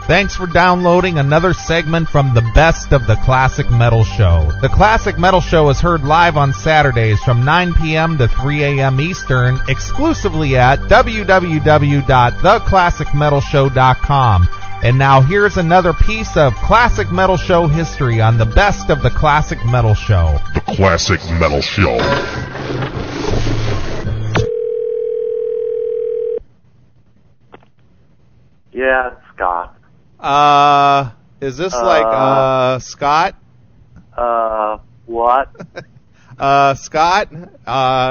Thanks for downloading another segment from the Best of the Classic Metal Show. The Classic Metal Show is heard live on Saturdays from 9 p.m. to 3 a.m. Eastern, exclusively at www.theclassicmetalshow.com. And now here's another piece of Classic Metal Show history on the Best of the Classic Metal Show. The Classic Metal Show. Yeah, it's Scott. Is this like, Scott? What? Scott,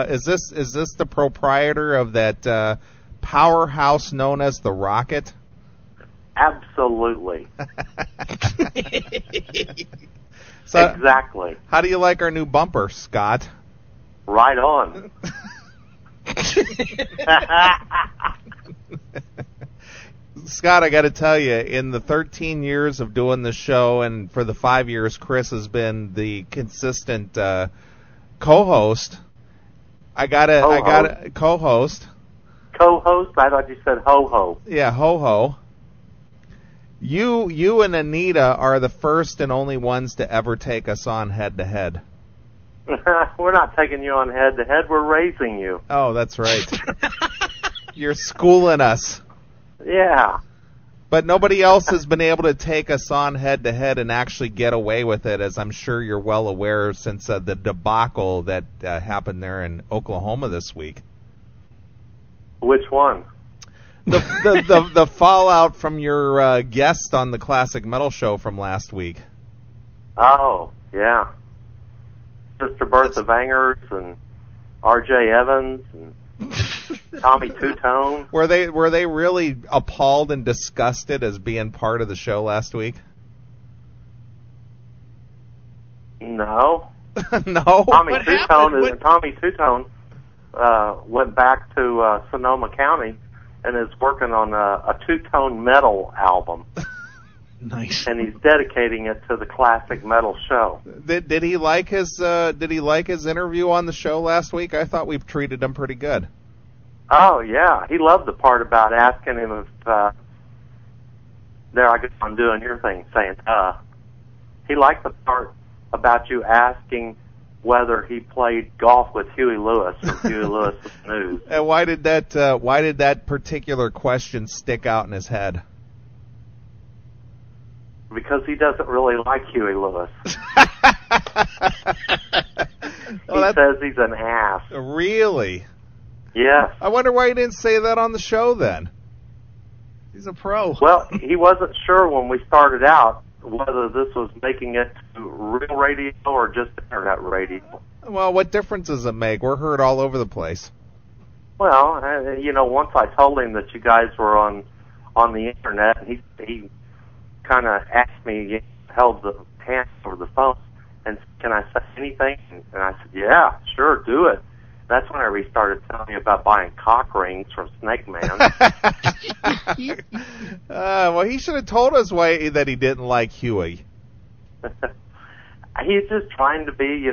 is this the proprietor of that, powerhouse known as the Rocket? Absolutely. So, exactly. How do you like our new bumper, Scott? Right on. Scott, I got to tell you, in the 13 years of doing the show, and for the 5 years Chris has been the consistent co-host, I got to co-host. Co-host? I thought you said ho-ho. Yeah, ho-ho. You and Anita are the first and only ones to ever take us on head-to-head. We're not taking you on head-to-head. We're raising you. Oh, that's right. You're schooling us. Yeah. But nobody else has been able to take us on head-to-head and actually get away with it, as I'm sure you're well aware, since the debacle that happened there in Oklahoma this week. Which one? The fallout from your guest on the Classic Metal Show from last week. Oh, yeah. Sister Bertha Vangers and R.J. Evans and Tommy Two-Tone. Were they really appalled and disgusted as being part of the show last week? No. No? Tommy Two-Tone went back to Sonoma County and is working on a two-tone metal album. Nice. And he's dedicating it to the Classic Metal Show. Did he like his interview on the show last week? I thought we treated him pretty good. Oh yeah, he loved the part about asking him if there I guess I'm doing your thing saying he liked the part about you asking whether he played golf with Huey Lewis from Huey Lewis News. And why did that particular question stick out in his head? Because he doesn't really like Huey Lewis. He says he's an ass. Really? Yes. I wonder why he didn't say that on the show then. He's a pro. Well, he wasn't sure when we started out whether this was making it to real radio or just internet radio. Well, what difference does it make? We're heard all over the place. Well, once I told him that you guys were on the internet, he kind of asked me, held the hand over the phone, and said, can I say anything? And I said, yeah, sure, do it. That's whenever he started telling me about buying cock rings from Snake Man. Well, he should have told us why that he didn't like Huey. He's just trying to be,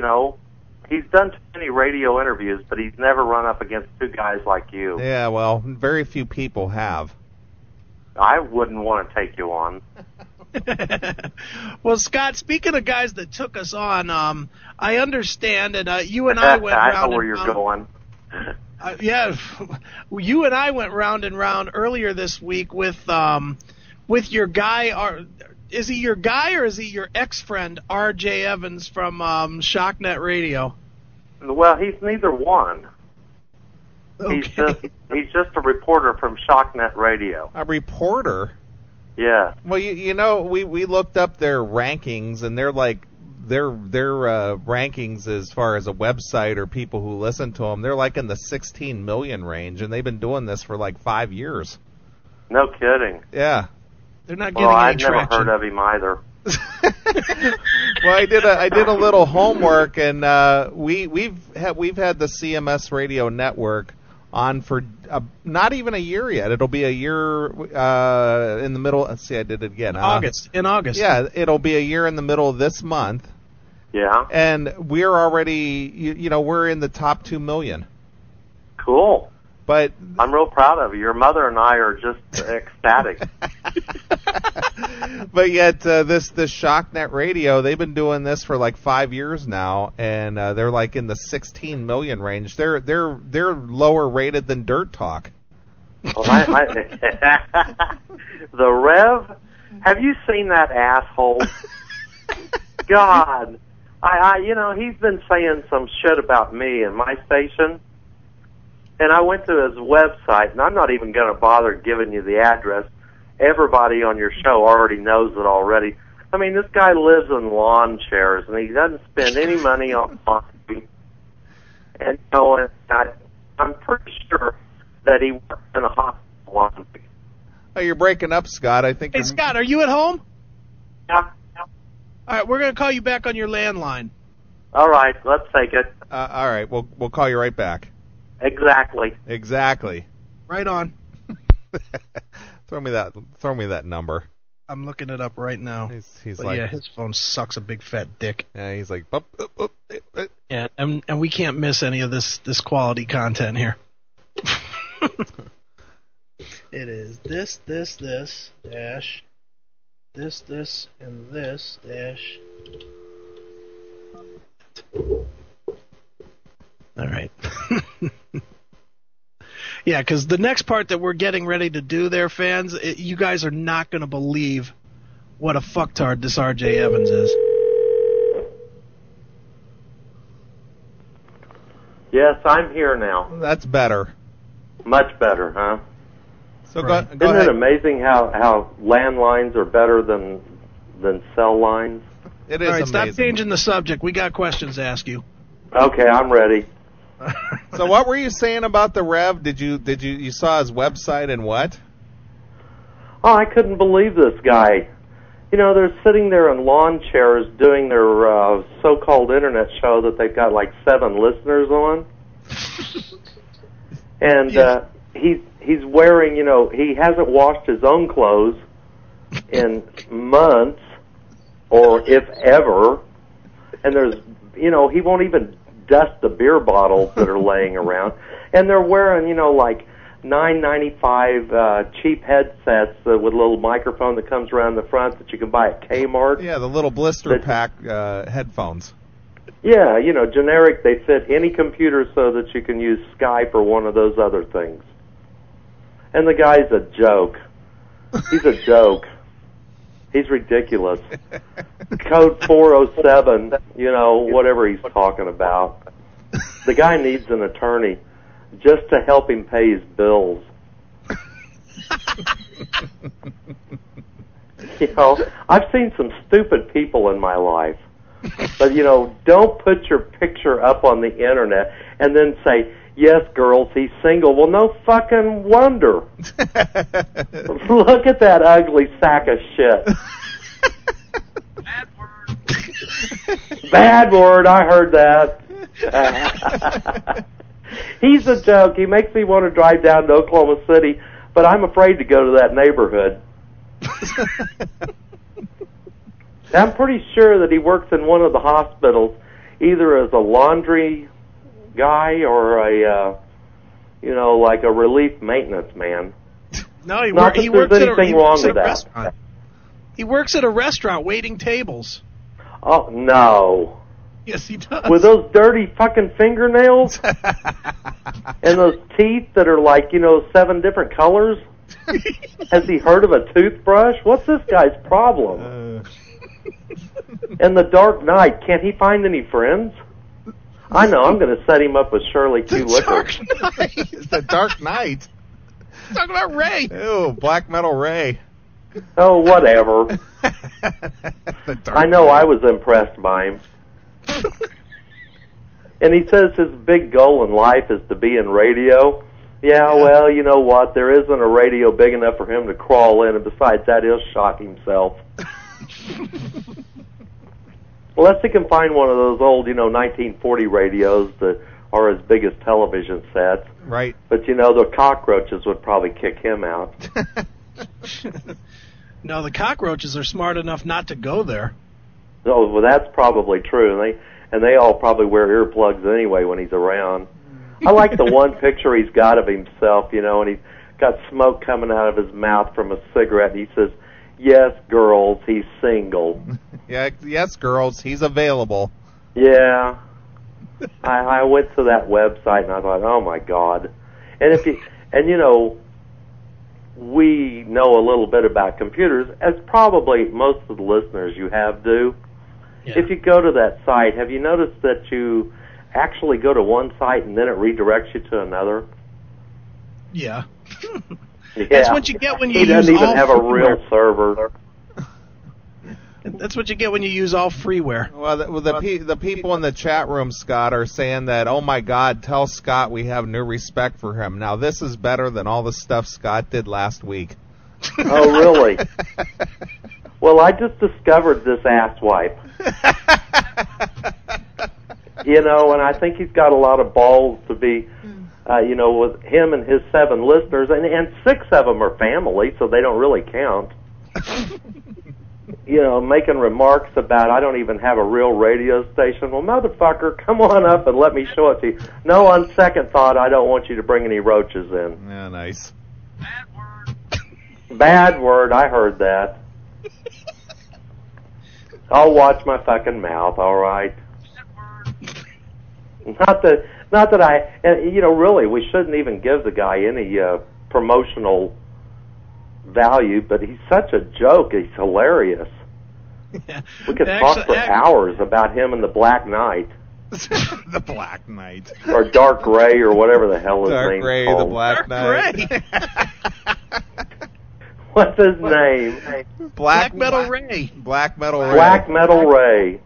he's done too many radio interviews, but he's never run up against two guys like you. Yeah, well, very few people have. I wouldn't want to take you on. Well, Scott, speaking of guys that took us on, I understand, and you and I went round and round. I know where you're going. Yeah, you and I went round and round earlier this week with your guy. Is he your guy or is he your ex-friend, R.J. Evans from ShockNet Radio? Well, he's neither one. Okay. He's just a reporter from ShockNet Radio. A reporter? Yeah. Well, we looked up their rankings, and they're like their rankings as far as a website or people who listen to them, they're like in the 16 million range, and they've been doing this for like 5 years. No kidding. Yeah. They're not getting any traction. I've never heard of him either. Well, I did a little homework, and we've had the CMS radio network on for not even a year yet. It'll be a year in the middle. Let's see, I did it again. In August. Yeah, it'll be a year in the middle of this month. Yeah. And we're already, we're in the top 2 million. Cool. But I'm real proud of you. Your mother and I are just ecstatic. But yet, this ShockNet radio, they've been doing this for like 5 years now, and they're like in the 16 million range. They're lower rated than Dirt Talk. Well, the Rev, have you seen that asshole? God, he's been saying some shit about me and my station, and I went to his website, and I'm not even going to bother giving you the address. Everybody on your show already knows it already. I mean, this guy lives in lawn chairs, and he doesn't spend any money on laundry. And I'm pretty sure that he works in a hospital laundry. Oh, you're breaking up, Scott. I think. Hey, Scott, are you at home? Yeah. All right, we're going to call you back on your landline. All right, let's take it. All right, we'll call you right back. Exactly. Right on. Throw me that number. I'm looking it up right now. He's but like, yeah, his phone sucks a big fat dick. Yeah, he's like, Yeah, and we can't miss any of this quality content here. It is this dash this and this dash. All right. Yeah, because the next part that we're getting ready to do there, fans, you guys are not going to believe what a fucktard this R.J. Evans is. Yes, I'm here now. That's better. Much better, huh? So Right. go Isn't ahead. it amazing how landlines are better than cell lines? It is All right, amazing. stop changing the subject. We got questions to ask you. Okay, I'm ready. So what were you saying about the Rev? Did you saw his website and what? Oh, I couldn't believe this guy. You know, they're sitting there in lawn chairs doing their so-called internet show that they've got like 7 listeners on. And he's wearing, he hasn't washed his own clothes in months, or if ever. And there's, he won't even dust the beer bottles that are laying around. And they're wearing, like $9.95 cheap headsets with a little microphone that comes around the front that you can buy at Kmart. Yeah, the little blister pack headphones. Yeah, generic. They fit any computer so that you can use Skype or one of those other things. And the guy's a joke. He's a joke. He's ridiculous. Code 407, whatever he's talking about. The guy needs an attorney just to help him pay his bills. I've seen some stupid people in my life. But, don't put your picture up on the internet and then say, yes, girls, he's single. Well, no fucking wonder. Look at that ugly sack of shit. Bad word. Bad word, I heard that. He's a joke. He makes me want to drive down to Oklahoma City, but I'm afraid to go to that neighborhood. I'm pretty sure that he works in one of the hospitals, either as a laundry guy or like a relief maintenance man. No, he Not that works there's anything wrong with that. Restaurant. He works at a restaurant waiting tables. Oh, no. Yes, he does. With those dirty fucking fingernails and those teeth that are like, 7 different colors? Has he heard of a toothbrush? What's this guy's problem? And the Dark Knight, can't he find any friends? I know, I'm going to set him up with Shirley Q. Liquor. The Dark Knight. Talking about Ray. Ew, Black Metal Ray. Oh, whatever. The Dark I know Knight. I was impressed by him. And he says his big goal in life is to be in radio. Yeah, well, you know what? There isn't a radio big enough for him to crawl in, and besides that, he'll shock himself. Unless he can find one of those old, 1940 radios that are as big as television sets. Right. But, the cockroaches would probably kick him out. No, the cockroaches are smart enough not to go there. Oh, well, that's probably true. And they all probably wear earplugs anyway when he's around. I like the one picture he's got of himself, and he's got smoke coming out of his mouth from a cigarette, and he says, Yes, girls, he's single. Yeah, yes, girls, he's available. Yeah. I went to that website and I thought, oh my God. And we know a little bit about computers, as probably most of the listeners you have do. Yeah. If you go to that site, have you noticed that you actually go to one site and then it redirects you to another? Yeah. Yeah. That's what you get when you use all freeware. He doesn't even have a real server. That's what you get when you use all freeware. Well, the people in the chat room, Scott, are saying that, oh my God, tell Scott we have new respect for him. Now, this is better than all the stuff Scott did last week. Oh, really? Well, I just discovered this asswipe. And I think he's got a lot of balls to be, with him and his 7 listeners, and 6 of them are family, so they don't really count. Making remarks about, I don't even have a real radio station. Well, motherfucker, come on up and let me show it to you. No, on second thought, I don't want you to bring any roaches in. Yeah, nice. Bad word. Bad word, I heard that. I'll watch my fucking mouth, all right? Not that I, really, we shouldn't even give the guy any promotional value, but he's such a joke. He's hilarious. Yeah. We could talk for hours about him and the Black Knight. The Black Knight. Or Dark Ray, or whatever the hell his name's Ray, called. the Black Knight. What's his name? Black Metal Ray. Black Metal Ray. Black Metal Ray.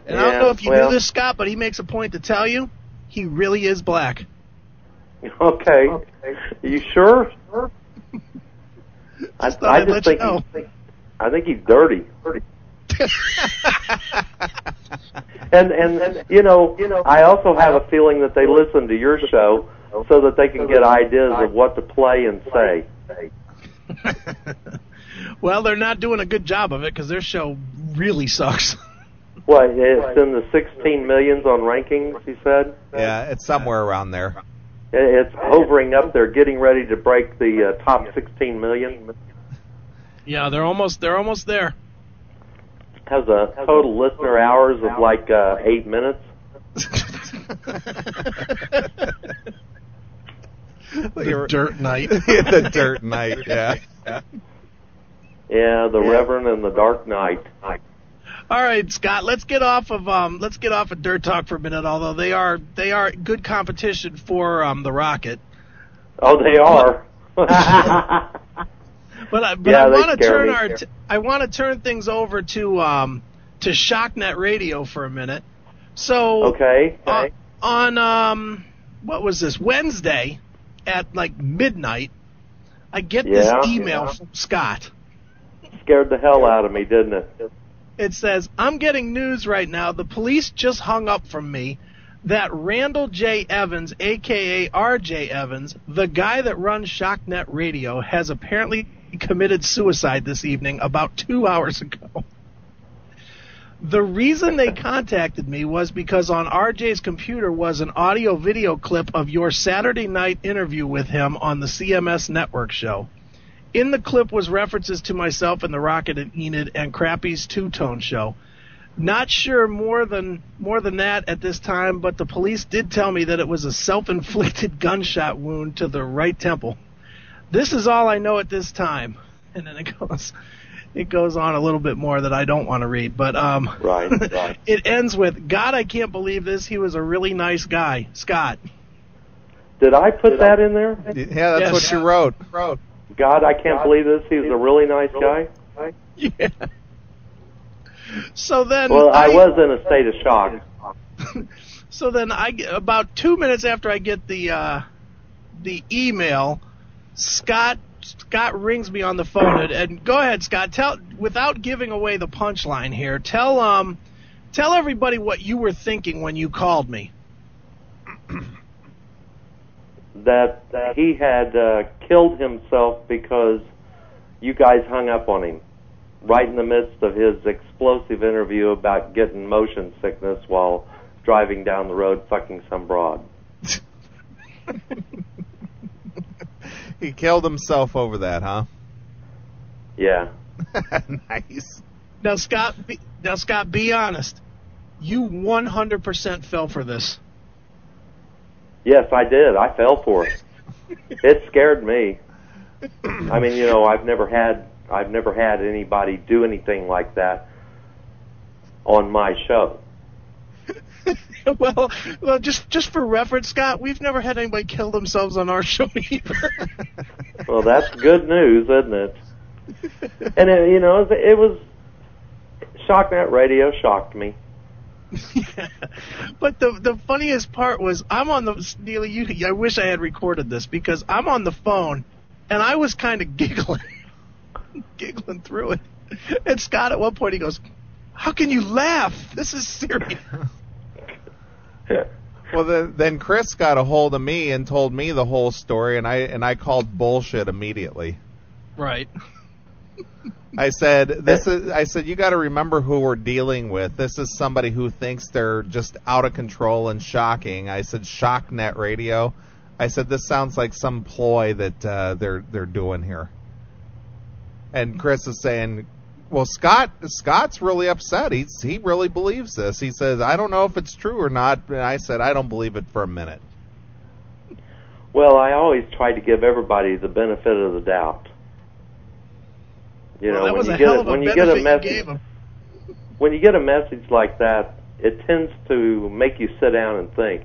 And I don't know if you knew this, Scott, but he makes a point to tell you he really is black. Okay. You sure? I think he's dirty. and I also have a feeling that they listen to your show so that they can get ideas of what to play and say. Well, they're not doing a good job of it because their show really sucks. What, it's in the 16 millions on rankings, he said? Yeah, it's somewhere around there. It's hovering up there, getting ready to break the top 16 million. Yeah, they're almost there. Has a total listener hours of like 8 minutes. The Dirt Knight. The Dirt Knight, yeah. Yeah, the Reverend and the Dark Knight. All right, Scott. Let's get off of Dirt Talk for a minute. Although they are good competition for the Rocket. Oh, they are. But I want to turn things over to ShockNet Radio for a minute. So okay. On what was this, Wednesday at like midnight, I get this email from Scott. Scared the hell out of me, didn't it? It says, I'm getting news right now. The police just hung up from me that Randall J. Evans, a.k.a. R.J. Evans, the guy that runs ShockNet Radio, has apparently committed suicide this evening about 2 hours ago. The reason they contacted me was because on RJ's computer was an audio-video clip of your Saturday night interview with him on the CMS Network show. In the clip was references to myself and the Rocket and Enid and Crappy's Two-Tone show. Not sure more than that at this time, but the police did tell me that it was a self-inflicted gunshot wound to the right temple. This is all I know at this time. And then it goes on a little bit more that I don't want to read, but right. It ends with, God, I can't believe this. He was a really nice guy, Scott. Did I put that in there? Yeah, that's what you wrote. God, I can't believe this. He was a really nice guy. Yeah. So then, well, I was in a state of shock. So then, about 2 minutes after I get the email, Scott rings me on the phone, and go ahead, Scott. Without giving away the punchline here, tell everybody what you were thinking when you called me. That he had killed himself because you guys hung up on him right in the midst of his explosive interview about getting motion sickness while driving down the road fucking some broad. He killed himself over that, huh? Yeah. Nice. Now, Scott, be honest. You 100% fell for this. Yes, I did. I fell for it. It scared me. I mean, you know, I've never had anybody do anything like that on my show. well, just for reference, Scott, we've never had anybody kill themselves on our show either. Well, that's good news, isn't it? And you know, it was ShockNet Radio shocked me. Yeah. But the funniest part was I'm on the Neeley. I wish I had recorded this because I'm on the phone and I was kind of giggling through it. And Scott at one point he goes, "How can you laugh? This is serious." Well, then Chris got a hold of me and told me the whole story, and I called bullshit immediately. Right. I said, you got to remember who we're dealing with. This is somebody who thinks they're just out of control and shocking. I said, ShockNet Radio. I said, this sounds like some ploy that they're doing here. And Chris is saying, well, Scott's really upset. He really believes this. He says, I don't know if it's true or not. And I said, I don't believe it for a minute. Well, I always try to give everybody the benefit of the doubt. You know, when you get a message like that, it tends to make you sit down and think,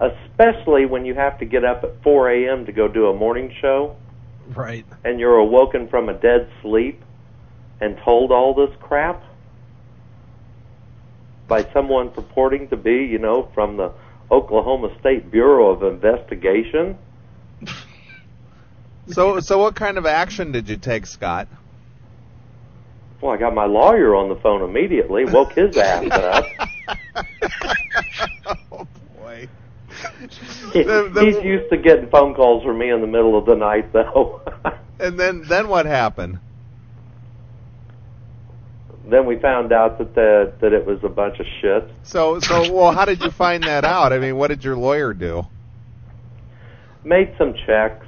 especially when you have to get up at 4 a.m. to go do a morning show. Right. And you're awoken from a dead sleep and told all this crap by someone purporting to be, you know, from the Oklahoma State Bureau of Investigation. So what kind of action did you take, Scott? Well, I got my lawyer on the phone immediately, woke his ass up. Oh, boy. He's used to getting phone calls from me in the middle of the night, though. And then what happened? Then we found out that it was a bunch of shit. So well, how did you find that out? I mean, what did your lawyer do? Made some checks,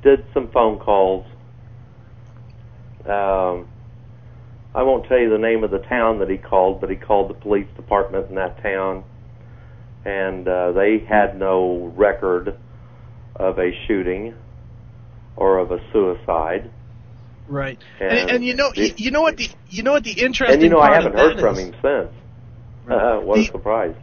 did some phone calls. I won't tell you the name of the town that he called, but he called the police department in that town, and they had no record of a shooting or of a suicide. Right. And you know what the interesting and you know part I haven't heard from is, him since. What a surprise.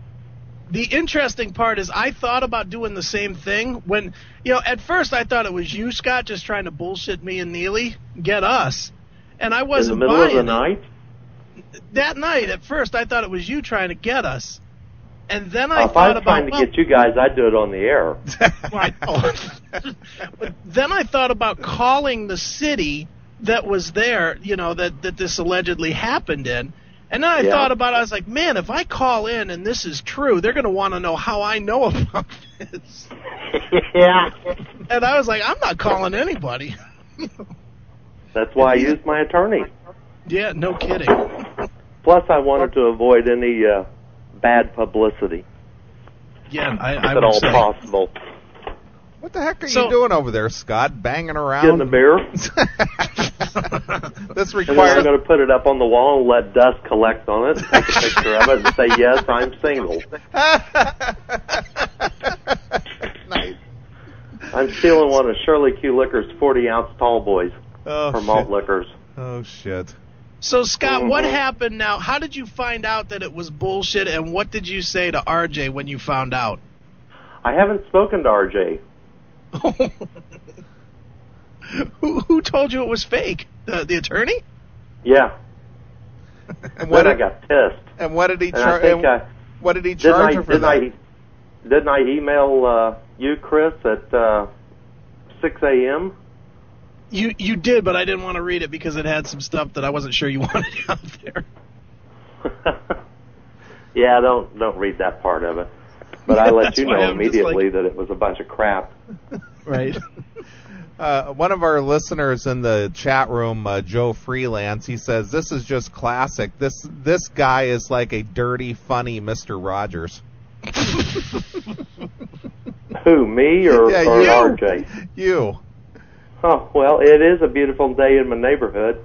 The interesting part is I thought about doing the same thing when, you know, at first I thought it was you, Scott, just trying to bullshit me and Neeley, get us. And I wasn't in the middle of the buying night? That night, at first, I thought it was you trying to get us. And then if I was trying to get you guys, I'd do it on the air. But then I thought about calling the city that was there, you know, that this allegedly happened in. And then I thought about it. I was like, man, if I call in and this is true, they're going to want to know how I know about this. Yeah. And I was like, I'm not calling anybody. That's why I used my attorney. Yeah, no kidding. Plus, I wanted to avoid any bad publicity. Yeah, I if would at all say. possible. What the heck are you doing over there, Scott? Banging around? Getting a beer. This And then requires. I'm going to put it up on the wall and let dust collect on it, take a picture of it, and say, yes, I'm single. Nice. I'm stealing one of Shirley Q. Liquor's 40-ounce tall boys for malt liquors. Oh, shit. So, Scott, what happened now? How did you find out that it was bullshit, and what did you say to RJ when you found out? I haven't spoken to RJ. Who told you it was fake? The attorney? Yeah. And Then I got pissed. And what did he And I charge? think What did he charge her for that? Didn't I email you, Chris, at 6 a.m.? You did, but I didn't want to read it because it had some stuff that I wasn't sure you wanted out there. Yeah, don't read that part of it. But I let you That's why know I'm just immediately like- that it was a bunch of crap. Right. One of our listeners in the chat room, Joe Freelance, he says, this is just classic. This guy is like a dirty, funny Mr. Rogers. Who, me or Yeah, RJ? You. Oh, well, it is a beautiful day in my neighborhood.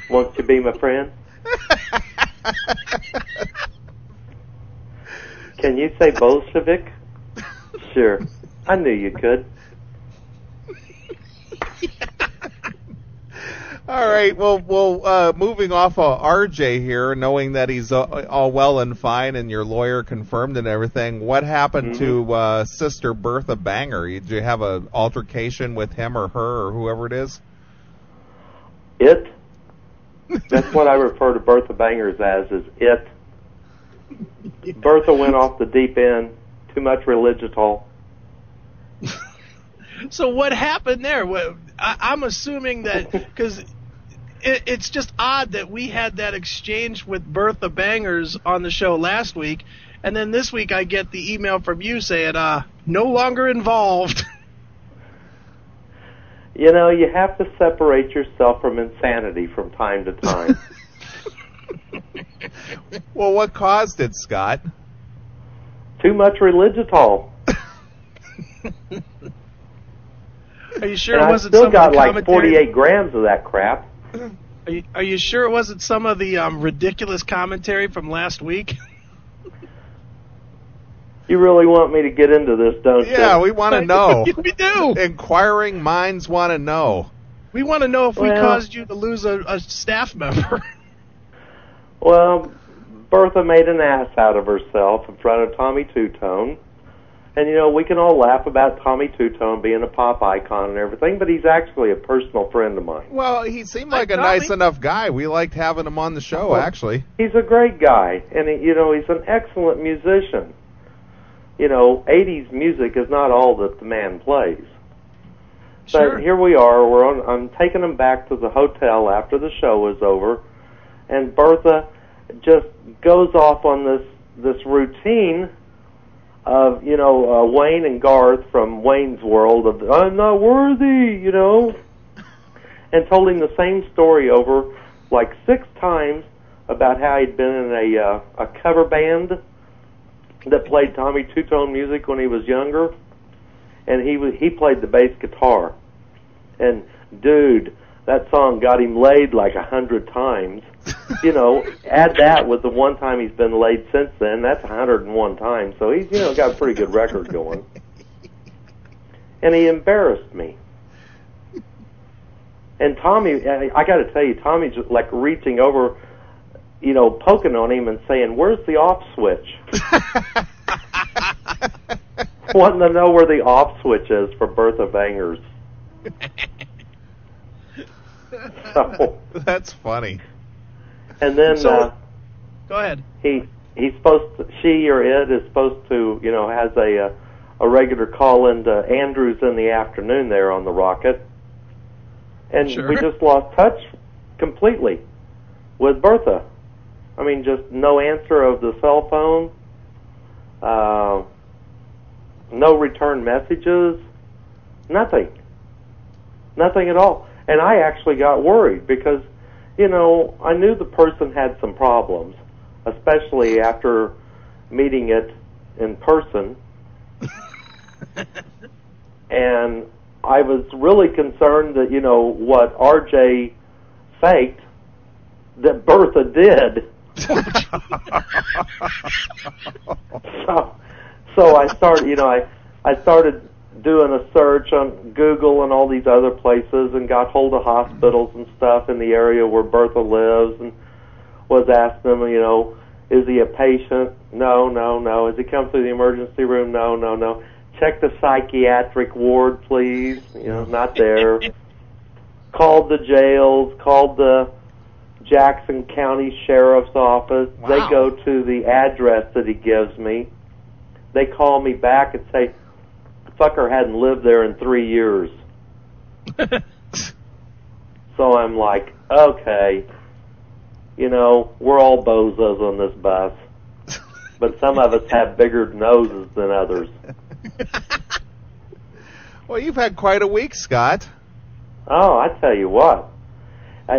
Won't you be my friend? Can you say Bolshevik? Sure. I knew you could. All right. Well, moving off of RJ here, knowing that he's all well and fine and your lawyer confirmed and everything, what happened to Sister Bertha Banger? Did you have an altercation with him or her or whoever it is? It? That's what I refer to Bertha Bangers as, is it. Bertha went off the deep end, too much religitol. So what happened there? I'm assuming that, because it's just odd that we had that exchange with Bertha Bangers on the show last week, and then this week I get the email from you saying, no longer involved. You know, you have to separate yourself from insanity from time to time. Well, what caused it, Scott? Too much religitol. Are you sure And it wasn't I still some got of the like commentary? 48 grams of that crap. Are you sure it wasn't some of the ridiculous commentary from last week? You really want me to get into this, don't you? Yeah, we want to know. We do. Inquiring minds want to know. We want to know if we Well- caused you to lose a staff member. Well, Bertha made an ass out of herself in front of Tommy Two-Tone. And, you know, we can all laugh about Tommy Two-Tone being a pop icon and everything, but he's actually a personal friend of mine. Well, he seemed like a Tommy. nice enough guy. We liked having him on the show, actually. He's a great guy, and, you know, he's an excellent musician. You know, 80s music is not all that the man plays. Sure. But here we are. I'm taking him back to the hotel after the show was over, and Bertha just goes off on this routine of, you know, Wayne and Garth from Wayne's World of I'm not worthy, you know, and told him the same story over like 6 times about how he'd been in a cover band that played Tommy Two-Tone music when he was younger, and he played the bass guitar. And dude, that song got him laid like 100 times. You know, add that with the one time he's been laid since then, that's 101 times. So he's, you know, got a pretty good record going. And he embarrassed me. And Tommy, I got to tell you, Tommy's like reaching over, you know, poking on him and saying, "Where's the off switch?" Wanting to know where the off switch is for Bertha Bangers. So, That's funny. and then So- Go ahead. he's supposed to, she or it is supposed to, you know, has a regular call into Andrews in the afternoon there on the Rocket. And Sure. we just lost touch completely with Bertha. I mean, just no answer of the cell phone, no return messages, nothing at all. And I actually got worried because, you know, I knew the person had some problems, especially after meeting it in person. And I was really concerned that, you know, what RJ faked, that Bertha did. So I started, you know, I started doing a search on Google and all these other places and got hold of hospitals and stuff in the area where Bertha lives and was asking them, you know, is he a patient? No. Has he come through the emergency room? No. Check the psychiatric ward, please. You know, not there. Called the jails, called the Jackson County Sheriff's Office. Wow. They go to the address that he gives me. They call me back and say, fucker hadn't lived there in 3 years. So I'm like, okay, you know, we're all bozos on this bus, but some of us have bigger noses than others. Well, you've had quite a week, Scott. Oh, I tell you what,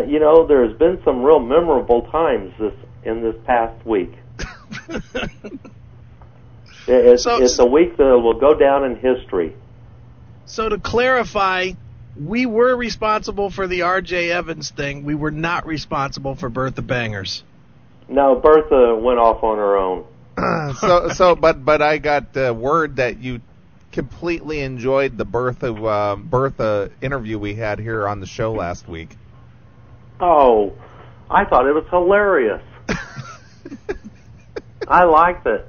you know, there's been some real memorable times in this past week. It's a week that will go down in history. So to clarify, we were responsible for the R.J. Evans thing. We were not responsible for Bertha Bangers. No, Bertha went off on her own. But I got word that you completely enjoyed the Bertha interview we had here on the show last week. Oh, I thought it was hilarious. I liked it.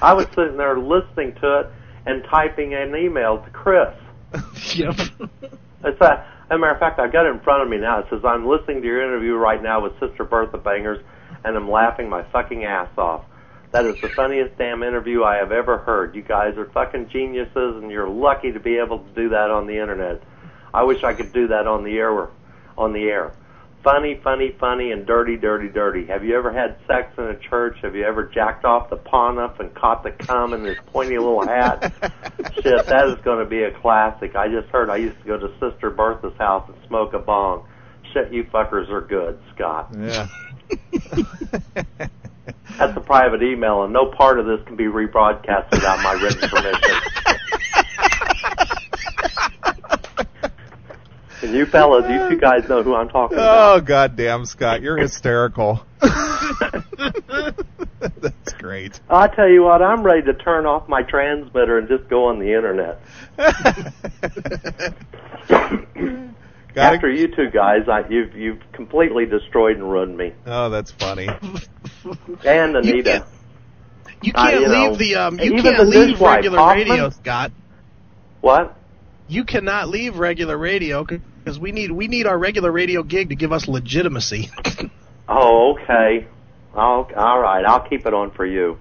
I was sitting there listening to it and typing an email to Chris. Yep. As a matter of fact, I've got it in front of me now. It says, I'm listening to your interview right now with Sister Bertha Bangers, and I'm laughing my fucking ass off. That is the funniest damn interview I have ever heard. You guys are fucking geniuses, and you're lucky to be able to do that on the internet. I wish I could do that on the air. Funny, funny, funny, and dirty, dirty, dirty. Have you ever had sex in a church? Have you ever jacked off the pontiff and caught the cum in his pointy little hat? Shit, that is going to be a classic. I just heard I used to go to Sister Bertha's house and smoke a bong. Shit, you fuckers are good, Scott. Yeah. That's a private email, and no part of this can be rebroadcast without my written permission. And you fellas, you two guys know who I'm talking about. Oh, goddamn, Scott, you're hysterical. That's great. I'll tell you what, I'm ready to turn off my transmitter and just go on the internet. After you two guys, you've completely destroyed and ruined me. Oh, that's funny. And Anita. You can't leave the you even can't the leave dishwife, regular Hoffman? radio, Scott. What? You cannot leave regular radio because we need our regular radio gig to give us legitimacy. Oh, okay. All right, I'll keep it on for you.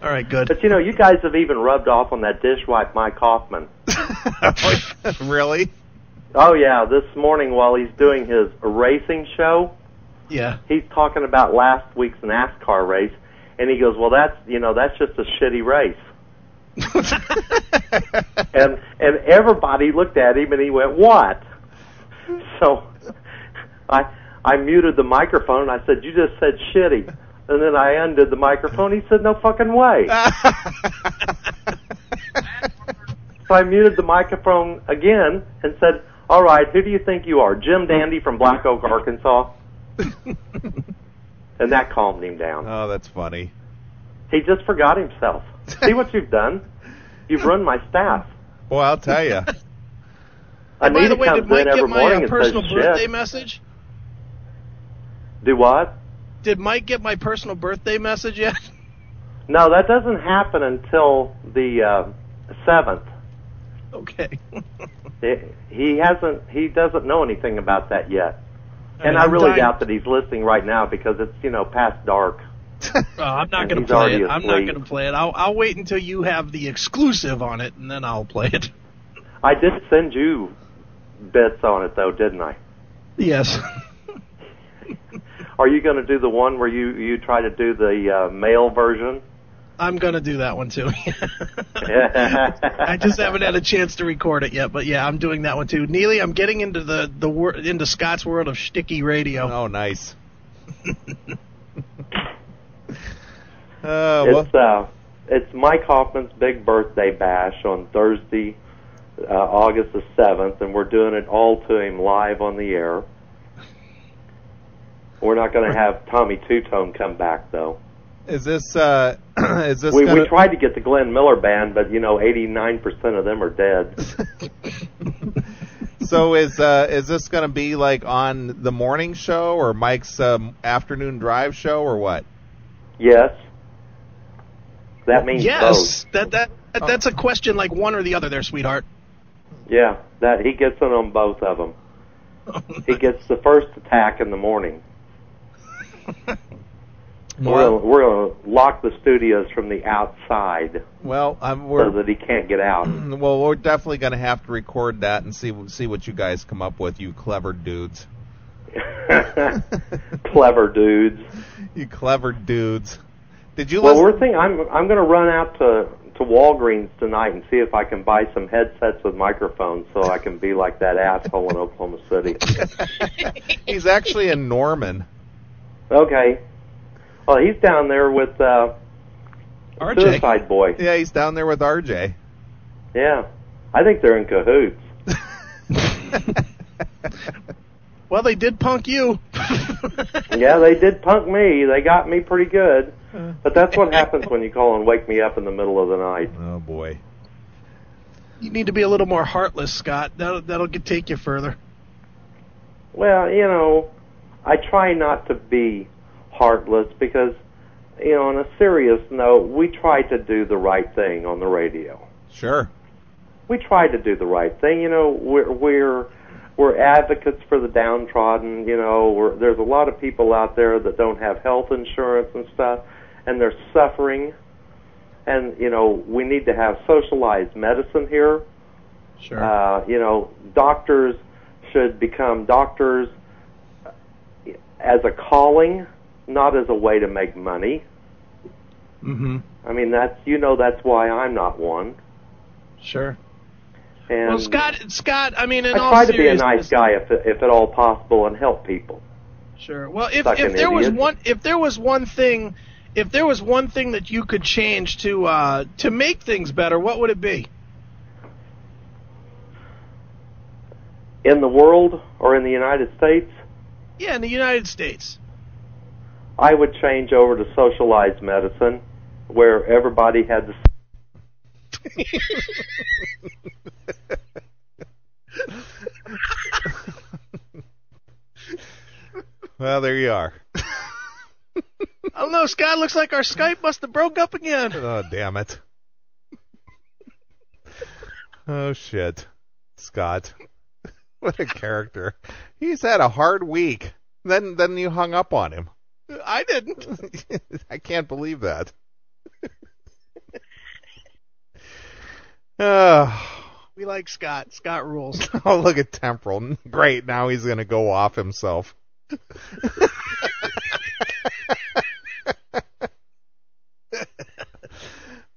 All right, good. But, you guys have even rubbed off on that dishwife Mike Hoffman. Really? Oh, yeah, this morning while he's doing his racing show, Yeah. he's talking about last week's NASCAR race, and he goes, well, that's just a shitty race. and everybody looked at him, and he went, what? So I muted the microphone, and I said, you just said shitty. And then I undid the microphone. He said, no fucking way. So I muted the microphone again and said, all right, who do you think you are? Jim Dandy from Black Oak, Arkansas? And that calmed him down. Oh, that's funny. He just forgot himself. See what you've done? You've ruined my staff. Well, I'll tell you. By the Anita way, comes did Mike in every get morning my and personal says birthday shit. message? Do what? Did Mike get my personal birthday message yet? No, that doesn't happen until the 7th. Okay. He doesn't know anything about that yet. And I I'm really dying. doubt that he's listening right now because it's, past dark. I'm not And going to he's play already it. I'm not asleep. going to play it. I'll wait until you have the exclusive on it, and then I'll play it. I did send you bits on it, though, didn't I? Yes. Are you going to do the one where you try to do the male version? I'm going to do that one, too. I just haven't had a chance to record it yet, but yeah, I'm doing that one, too. Neely, I'm getting into into Scott's world of shticky radio. Oh, nice. Well, It's Mike Hoffman's big birthday bash on Thursday, August the 7th, and we're doing it all to him live on the air. We're not going to have Tommy Two-Tone come back, though. is this We tried to get the Glenn Miller band, but 89% of them are dead. So is this going to be like on the morning show or Mike's afternoon drive show or what? Yes. That means Yes, both. that's a question like one or the other there, sweetheart. Yeah, that he gets in on both of them. He gets the first attack in the morning. We're going to lock the studios from the outside Well, so that he can't get out. well, we're definitely going to have to record that and see what you guys come up with, you clever dudes. Clever dudes. You clever dudes. Did you Well, listen? I'm going to run out to Walgreens tonight and see if I can buy some headsets with microphones so I can be like that asshole in Oklahoma City. He's actually in Norman. Okay. Well, he's down there with RJ. Suicide Boy. Yeah, he's down there with RJ. Yeah. I think they're in cahoots. Well, they did punk you. Yeah, they did punk me. They got me pretty good. But that's what happens when you call and wake me up in the middle of the night. Oh, boy. You need to be a little more heartless, Scott. That'll take you further. Well, you know, I try not to be heartless because, you know, on a serious note, we try to do the right thing on the radio. Sure. We try to do the right thing. You know, we're advocates for the downtrodden. You know, there's a lot of people out there that don't have health insurance and stuff, and they're suffering. And, you know, we need to have socialized medicine here. Sure. You know, doctors should become doctors as a calling, not as a way to make money. Mm-hmm. I mean, that's why I'm not one. Sure. And well, Scott, I mean, in I all try to be a seriousness, nice guy if at all possible and help people. Sure. Well, if Fucking there was idiot. if there was one thing that you could change to make things better, what would it be? In the world or in the United States, Yeah, in the United States. I would change over to socialized medicine, where everybody had the. Well, there you are. I don't know, Scott. Looks like our Skype must have broke up again. Oh, damn it. Oh, shit. Scott. What a character. He's had a hard week. Then you hung up on him. I didn't. I can't believe that. Oh. We like Scott. Scott rules. Oh, look at Temporal. Great, now he's going to go off himself.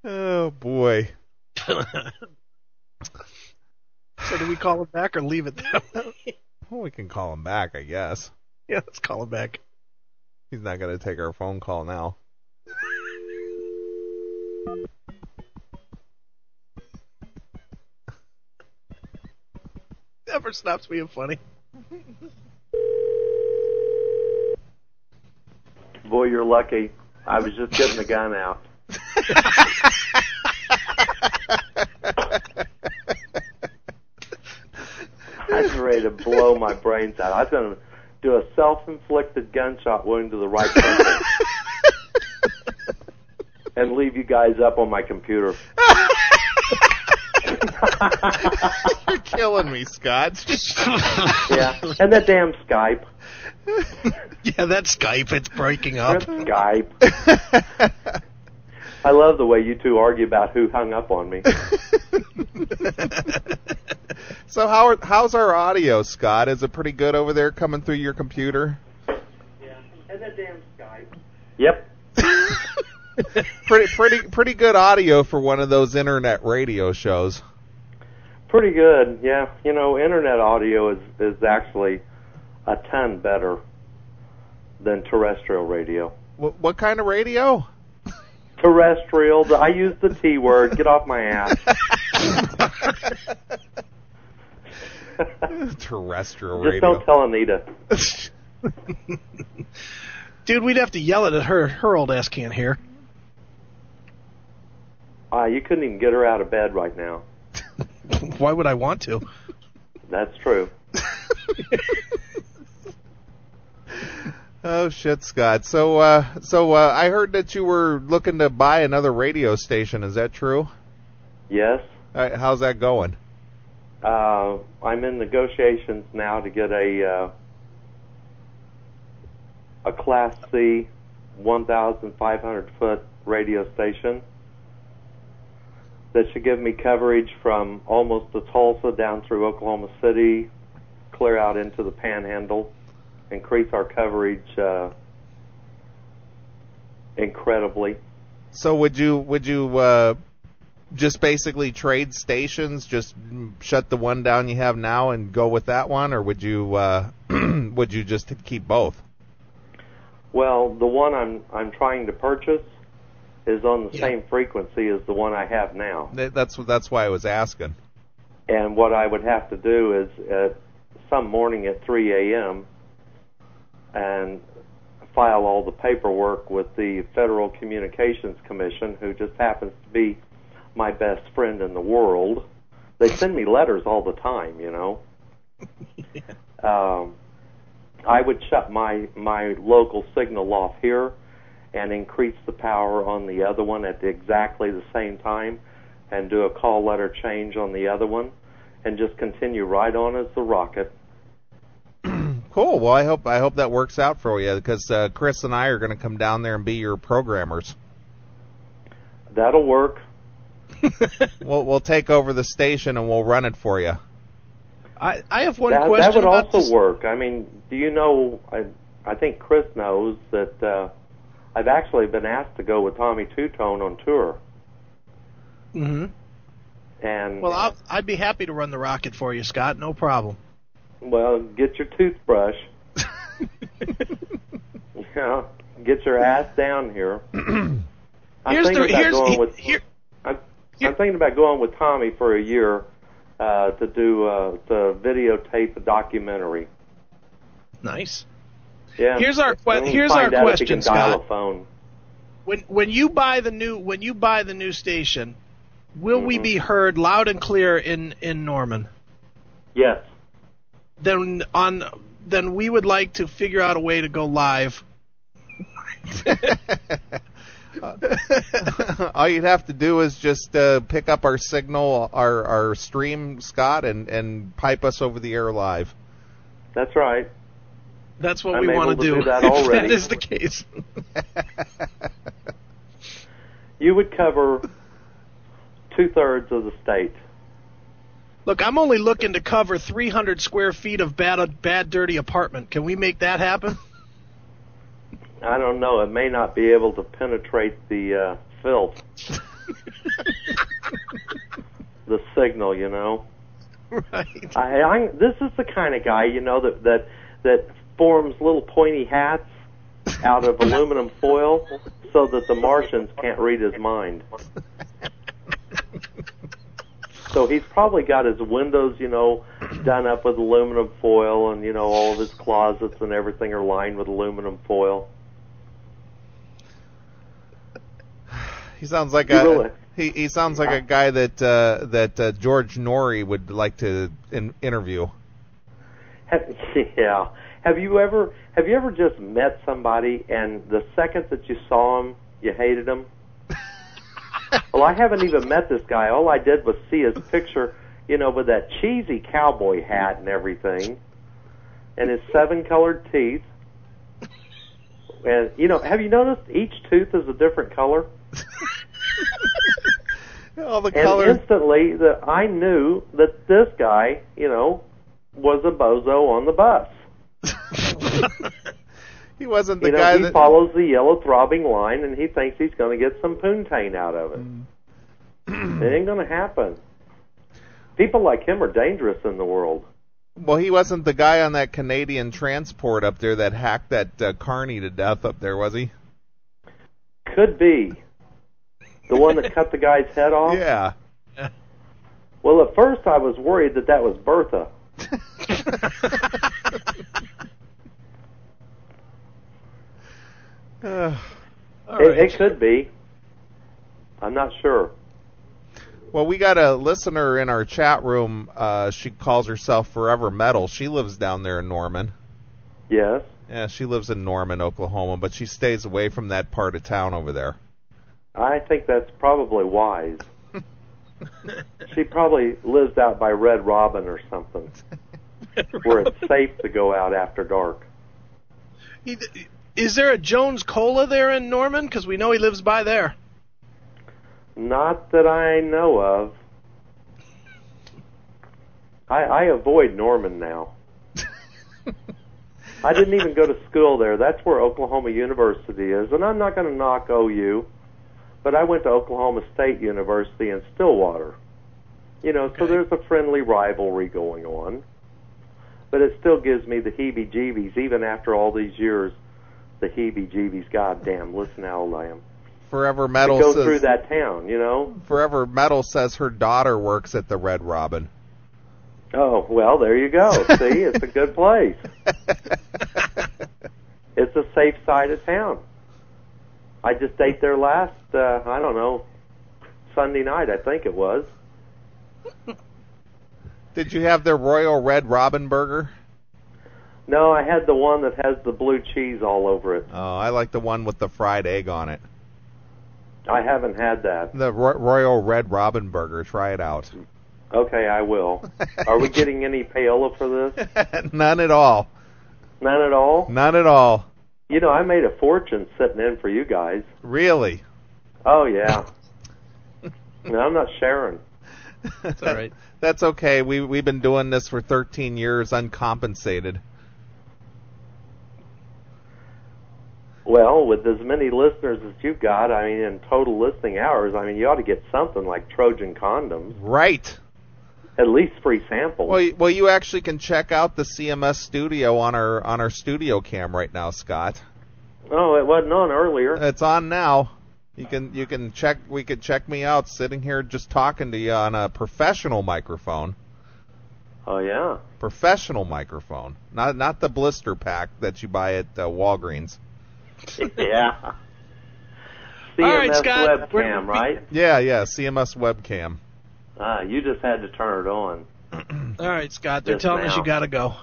Oh, boy. So do we call him back or leave it that way? Well, we can call him back, I guess. Yeah, let's call him back. He's not going to take our phone call now. Never stops being funny. Boy, you're lucky. I was just getting the gun out. I was ready to blow my brains out. I was going to do a self-inflicted gunshot wound to the right temple and leave you guys up on my computer. You're killing me, Scott. Yeah, and that damn Skype. Yeah, that Skype, it's breaking up. That Skype. I love the way you two argue about who hung up on me. So how's our audio, Scott? Is it pretty good over there coming through your computer? Yeah, and that damn Skype. Yep. Pretty good audio for one of those internet radio shows. Pretty good, yeah. You know, internet audio is actually a ton better than terrestrial radio. What kind of radio? Terrestrial. I use the T word. Get off my ass. Terrestrial Just radio. don't tell Anita. Dude, we'd have to yell it at her. Her old ass can't hear. You couldn't even get her out of bed right now. Why would I want to? That's true. Oh shit, Scott. So I heard that you were looking to buy another radio station. Is that true? Yes. How's that going? I'm in negotiations now to get a Class C 1,500 foot radio station that should give me coverage from almost to Tulsa down through Oklahoma City, clear out into the Panhandle, increase our coverage incredibly. So would you just basically trade stations, just shut the one down you have now and go with that one, or would you would you just keep both? Well, the one I'm trying to purchase is on the same frequency as the one I have now. That's why I was asking. And what I would have to do is some morning at 3 a.m. and file all the paperwork with the Federal Communications Commission, who just happens to be my best friend in the world. They send me letters all the time, you know. I would shut my local signal off here and increase the power on the other one at exactly the same time and do a call letter change on the other one and just continue right on as the rocket. Cool. Well, I hope that works out for you, because Chris and I are going to come down there and be your programmers. That'll work. We'll take over the station and we'll run it for you. I have one question. That would about also this. work. I mean, do you know? I think Chris knows that I've actually been asked to go with Tommy Two-Tone on tour. Mm-hmm. And well, I'd be happy to run the rocket for you, Scott. No problem. Well, get your toothbrush. Get your ass down here. I'm thinking about going with Tommy for a year to do the videotape a documentary. Nice. Yeah. Here's our question, Scott. When you buy the new station, will we be heard loud and clear in Norman? Yes. Then we would like to figure out a way to go live. All you'd have to do is just pick up our signal, our stream, Scott, and pipe us over the air live. That's right. That's what we want to do. That if that is the case. You would cover 2/3 of the state. Look, I'm only looking to cover 300 square feet of bad, dirty apartment. Can we make that happen? I don't know. It may not be able to penetrate the filth. The signal, you know. Right. This is the kind of guy, you know, that forms little pointy hats out of aluminum foil so that the Martians can't read his mind. So he's probably got his windows, you know, done up with aluminum foil, and, you know, all of his closets and everything are lined with aluminum foil. He sounds like he sounds like a guy that George Norrie would like to interview. Yeah. Have you ever just met somebody and the second that you saw him, you hated him? Well, I haven't even met this guy. All I did was see his picture, you know, with that cheesy cowboy hat and everything, and his 7-colored teeth. And, you know, have you noticed each tooth is a different color? All the and colors. Instantly, I knew that this guy, you know, was a bozo on the bus. He wasn't the you know, guy he follows the yellow throbbing line, and he thinks he's going to get some poontang out of it. It ain't going to happen. People like him are dangerous in the world. Well, he wasn't the guy on that Canadian transport up there that hacked that carny to death up there, was he? Could be. The one that cut the guy's head off? Yeah. Well, at first I was worried that was Bertha. It could be. I'm not sure. Well, we got a listener in our chat room. She calls herself Forever Metal. She lives down there in Norman. Yes. Yeah, she lives in Norman, Oklahoma, but she stays away from that part of town over there. I think that's probably wise. She probably lives out by Red Robin or something, where it's safe to go out after dark. Is there a Jones Cola there in Norman? Because we know he lives by there. Not that I know of. I avoid Norman now. I didn't even go to school there. That's where Oklahoma University is, and I'm not going to knock OU, but I went to Oklahoma State University in Stillwater. You know, so there's a friendly rivalry going on, but it still gives me the heebie-jeebies, even after all these years, the heebie-jeebies. Goddamn, listen how old I am. Forever Metal go says, through that town, you know? Forever Metal says her daughter works at the Red Robin. Oh, well, there you go. See, it's a good place. It's a safe side of town. I just ate there last, I don't know, Sunday night, I think it was. Did you have their Royal Red Robin burger? No, I had the one that has the blue cheese all over it. Oh, I like the one with the fried egg on it. I haven't had that. The Royal Red Robin burger. Try it out. Okay, I will. Are we getting any payola for this? None at all. None at all? None at all. You know, I made a fortune sitting in for you guys. Really? Oh, yeah. No, I'm not sharing. That's all right. That's okay. We've been doing this for 13 years uncompensated. Well, with as many listeners as you've got, I mean, in total listening hours, I mean, you ought to get something like Trojan condoms. Right. At least free samples. Well, you actually can check out the CMS studio on our studio cam right now, Scott. Oh, it wasn't on earlier. It's on now. You can check. We could check me out sitting here just talking to you on a professional microphone. Oh yeah. Professional microphone, not the blister pack that you buy at Walgreens. Yeah. CMS All right, Scott, webcam, right? Yeah, CMS webcam. You just had to turn it on. All right, Scott, they're Just telling us now. you got to go.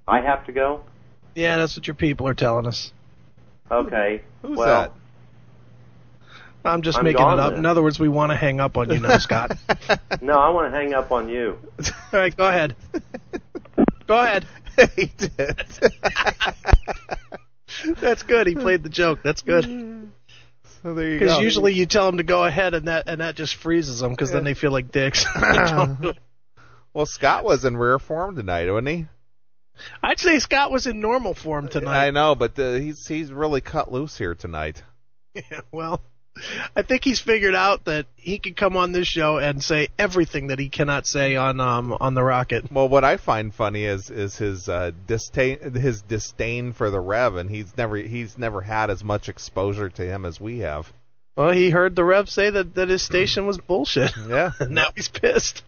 I have to go? Yeah, that's what your people are telling us. Okay. Who's well, that? I'm just I'm making gone it up. then. In other words, we want to hang up on you now, Scott. No, I want to hang up on you. All right, go ahead. Go ahead. He did. That's good. He played the joke. That's good. So there you go. Because usually you tell them to go ahead, and that just freezes them, because then they feel like dicks. Well, Scott was in rare form tonight, wasn't he? I'd say Scott was in normal form tonight. I know, but he's really cut loose here tonight. Yeah, well, I think he's figured out that he can come on this show and say everything that he cannot say on the Rocket. Well, what I find funny is his disdain for the Rev, and he's never had as much exposure to him as we have. Well, he heard the Rev say that his station was bullshit. Yeah. Now he's pissed.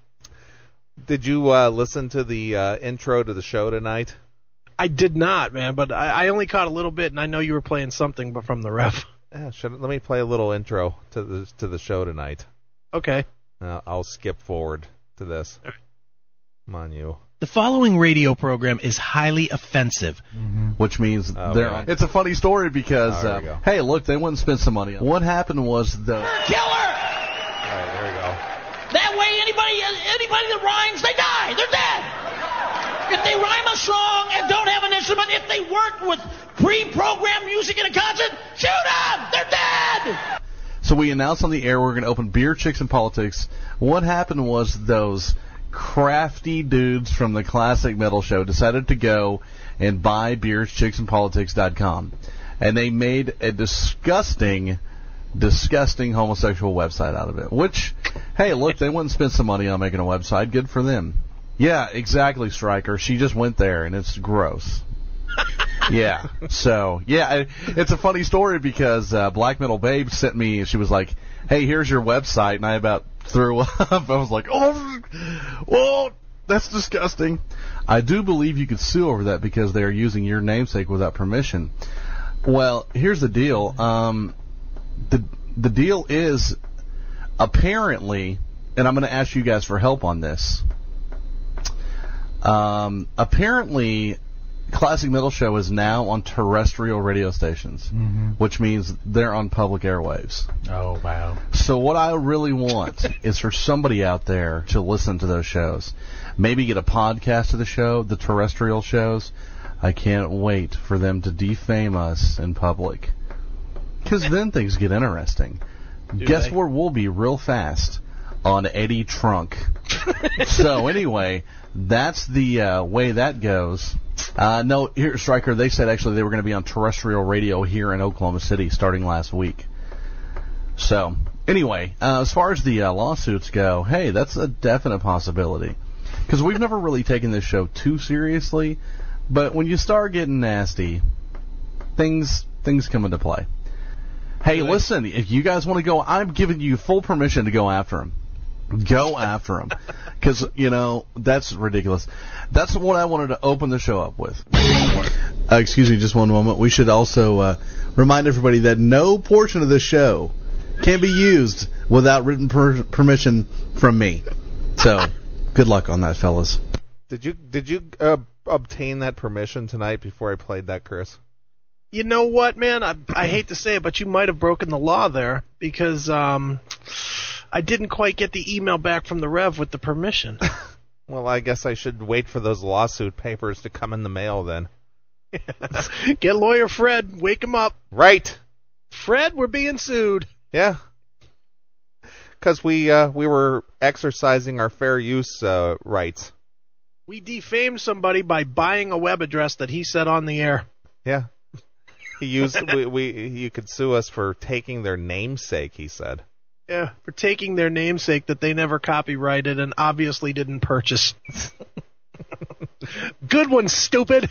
Did you listen to the intro to the show tonight? I did not, man, but I only caught a little bit, and I know you were playing something but from the Rev. Yeah, let me play a little intro to the show tonight. Okay. I'll skip forward to this. Come on, you. The following radio program is highly offensive. Which means Okay. it's a funny story because, there we go. hey, look, they wouldn't spend some money on it. What happened was Killer! All right, there we go. That way anybody that rhymes, they die. They're dead. If they rhyme a song and don't have an instrument, if they work with pre-programmed music in a concert, shoot them! They're dead! So we announced on the air we're going to open Beer, Chicks, and Politics. What happened was those crafty dudes from the Classic Metal Show decided to go and buy beerschicksandpolitics.com. And they made a disgusting homosexual website out of it. Which, hey, look, they wouldn't spend some money on making a website. Good for them. Yeah, exactly, Stryker. She just went there, and it's gross. Yeah. So, yeah, it's a funny story because Black Metal Babe sent me, she was like, hey, here's your website, and I about threw up. I was like, oh, that's disgusting. I do believe you could sue over that because they are using your namesake without permission. Well, here's the deal. The deal is, apparently, and I'm going to ask you guys for help on this. Apparently, Classic Metal Show is now on terrestrial radio stations, which means they're on public airwaves. Oh, wow. So what I really want is for somebody out there to listen to those shows. Maybe get a podcast of the show, the terrestrial shows. I can't wait for them to defame us in public. Because then things get interesting. Guess where we'll be real fast? On Eddie Trunk. So anyway, that's the way that goes. No, here, Stryker, they said actually they were going to be on terrestrial radio here in Oklahoma City starting last week. So, anyway, as far as the lawsuits go, hey, that's a definite possibility. Because we've never really taken this show too seriously, but when you start getting nasty, things come into play. Hey, listen, if you guys want to go, I'm giving you full permission to go after him. Go after them. Because, that's ridiculous. That's what I wanted to open the show up with. Excuse me just one moment. We should also remind everybody that no portion of this show can be used without written permission from me. So, good luck on that, fellas. Did you obtain that permission tonight before I played that, Chris? You know what, man? I hate to say it, but you might have broken the law there because I didn't quite get the email back from the Rev with the permission. Well, I guess I should wait for those lawsuit papers to come in the mail then. Yes. Get lawyer Fred. Wake him up. Right. Fred, we're being sued. Yeah. Because we were exercising our fair use rights. We defamed somebody by buying a web address that he said on the air. Yeah. He used you could sue us for taking their namesake, he said. Yeah, for taking their namesake that they never copyrighted and obviously didn't purchase. Good one, stupid.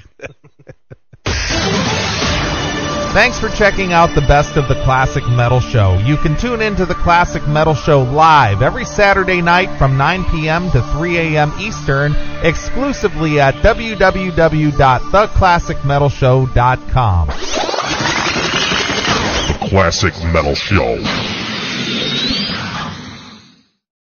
Thanks for checking out the Best of the Classic Metal Show. You can tune into the Classic Metal Show live every Saturday night from 9 p.m. to 3 a.m. Eastern, exclusively at www.theclassicmetalshow.com. The Classic Metal Show.